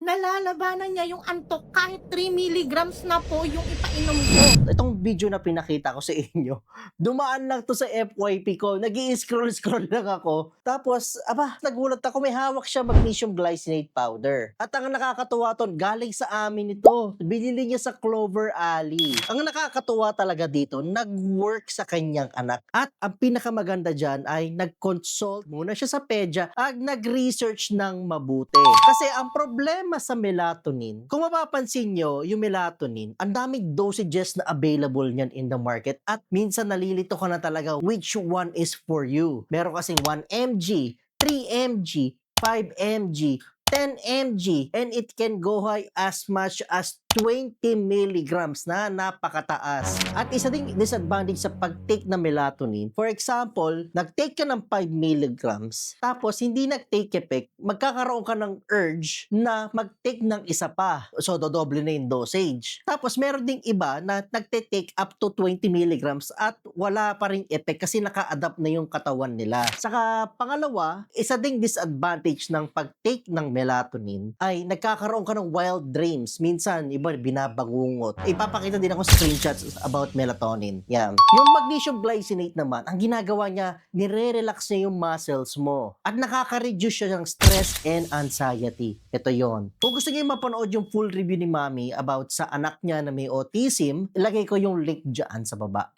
nalalabanan niya yung antok kahit 3 milligrams na po yung ipainom ko. Itong video na pinakita ko sa inyo, dumaan lang to sa FYP ko, nag-i-scroll-scroll lang ako, tapos, nagulat ako, may hawak siya magnesium glycinate powder. At ang nakakatuwa ton, galing sa amin ito, binili niya sa Clover Alley. Ang nakakatuwa talaga dito, nag-work sa kanyang anak. At ang pinakamaganda dyan ay nag-consult muna siya sa pedya at nag-research ng mabuti. Kasi ang problema sa melatonin, kung mapapansin nyo, yung melatonin, ang daming dosages na available niyan in the market at minsan nalilito ka na talaga which one is for you. Meron kasing 1 mg, 3 mg, 5 mg, 10 mg, and it can go high as much as 20 milligrams na napakataas. At isa ding disadvantage sa pag-take ng melatonin, for example, nag-take ka ng 5 milligrams, tapos hindi nag-take effect, magkakaroon ka ng urge na mag-take ng isa pa. So, dodoble na yung dosage. Tapos, meron ding iba na nagte-take up to 20 milligrams at wala pa rin effect kasi naka-adapt na yung katawan nila. Saka, pangalawa, isa ding disadvantage ng pag-take ng melatonin ay nagkakaroon ka ng wild dreams. Minsan, iba binabangungot. Ipapakita din ako screenshots about melatonin. Yan. Yung magnesium glycinate naman, ang ginagawa niya, nire-relax niya yung muscles mo. At nakaka-reduce siya ng stress and anxiety. Ito yon. Kung gusto niyo mapanood yung full review ni Mami about sa anak niya na may autism, ilagay ko yung link dyan sa baba.